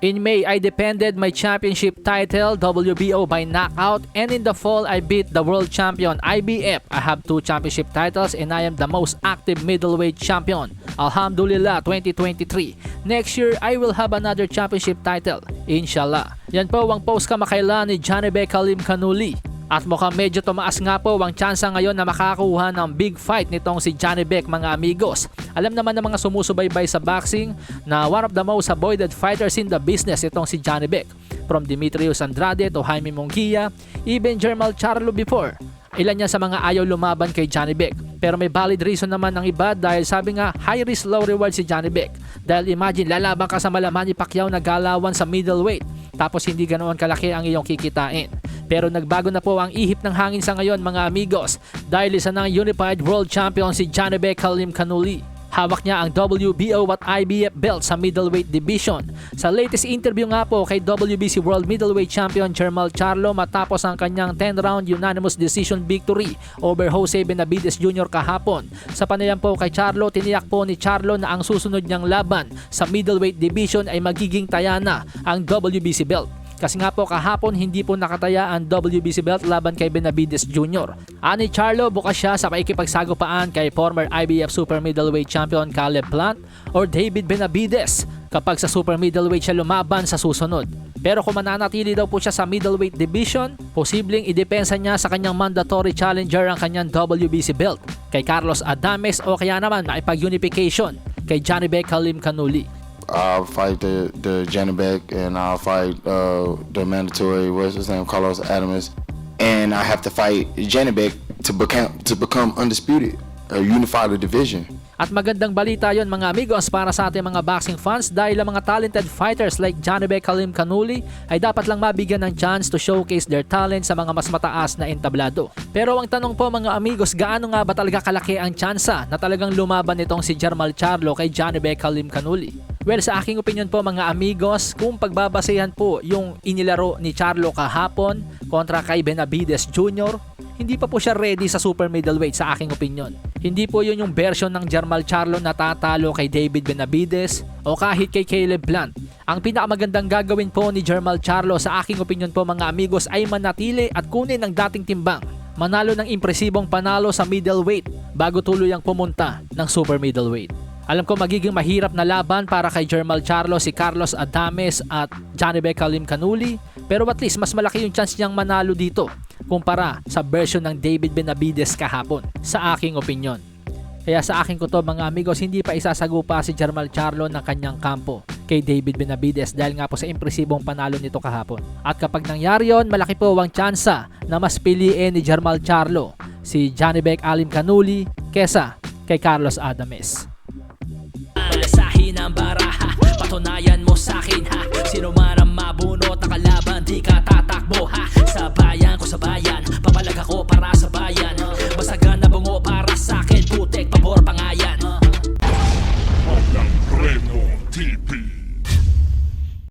In May, I defended my championship title WBO by knockout, and in the fall, I beat the world champion IBF. I have 2 championship titles and I am the most active middleweight champion. Alhamdulillah 2023. Next year, I will have another championship title. Inshallah. Yan po ang post kamakailan ni Janibek Halim Khanouli. At mukhang medyo tumaas nga po ang tsansa ngayon na makakuha ng big fight nitong si Janibek, mga amigos. Alam naman ng mga sumusubaybay sa boxing na one of the most avoided fighters in the business itong si Janibek. From Demetrius Andrade to Jaime Munguia, even Jermall Charlo before. Ilan yan sa mga ayaw lumaban kay Janibek. Pero may valid reason naman ng iba dahil sabi nga high risk low reward si Janibek. Dahil imagine lalaban ka sa Manny Pacquiao na galawan sa middleweight tapos hindi ganoon kalaki ang iyong kikitain. Pero nagbago na po ang ihip ng hangin sa ngayon, mga amigos, dahil isa ng unified world champion si Janibek Halim Khanouli. Hawak niya ang WBO at IBF belt sa middleweight division. Sa latest interview nga po kay WBC World Middleweight Champion Jermall Charlo matapos ang kanyang 10-round unanimous decision victory over Jose Benavides Jr. kahapon. Sa panayam po kay Charlo, tiniyak po ni Charlo na ang susunod niyang laban sa middleweight division ay magiging taya na ang WBC belt. Kasi nga po kahapon hindi po nakataya ang WBC belt laban kay Benavides Jr. Ani Charlo, bukas siya sa pakikipagsagupaan kay former IBF Super Middleweight Champion Caleb Plant or David Benavides kapag sa Super Middleweight siya lumaban sa susunod. Pero kung mananatili daw po siya sa middleweight division, posibleng idepensa niya sa kanyang mandatory challenger ang kanyang WBC belt kay Carlos Adames o kaya naman makipag-unification kay Janibek Halim Khanouli. I'll fight the Janibek and I'll fight the mandatory, what's his name, Carlos Adames, and I have to fight Janibek to become undisputed, unify the division. At magandang balita yon, mga amigos, para sa ating mga boxing fans dahil ang mga talented fighters like Janibek Halim Khanouli ay dapat lang mabigyan ng chance to showcase their talent sa mga mas mataas na entablado. Pero ang tanong po, mga amigos, gaano nga ba talaga kalaki ang tsansa na talagang lumaban itong si Jermall Charlo kay Janibek Halim Khanouli? Well, sa aking opinion po, mga amigos, kung pagbabasehan po yung inilaro ni Charlo kahapon kontra kay Benavides Jr., hindi pa po siya ready sa super middleweight sa aking opinion. Hindi po yun yung version ng Jermall Charlo na tatalo kay David Benavides o kahit kay Caleb Plant. Ang pinakamagandang gagawin po ni Jermall Charlo sa aking opinion po, mga amigos, ay manatili at kunin ang dating timbang. Manalo ng impresibong panalo sa middleweight bago tuluyang pumunta ng super middleweight. Alam ko magiging mahirap na laban para kay Jermall Charlo si Carlos Adames at Janibek Halim Khanouli, pero at least mas malaki yung chance niyang manalo dito kumpara sa version ng David Benavides kahapon, sa aking opinion. Kaya sa akin ko to, mga amigos, hindi pa isasagupa si Jermall Charlo ng kanyang kampo kay David Benavides dahil nga po sa impresibong panalo nito kahapon. At kapag nangyari yon, malaki po ang tsansa na mas piliin ni Jermall Charlo si Janibek Halim Khanouli kesa kay Carlos Adames. Malasahin ang baraha, patunayan mo sa'kin ha. Sino man ang mabunot na kalaban, di ka tatakbo ha. Sa bayan ko, sa bayan, papalag ako para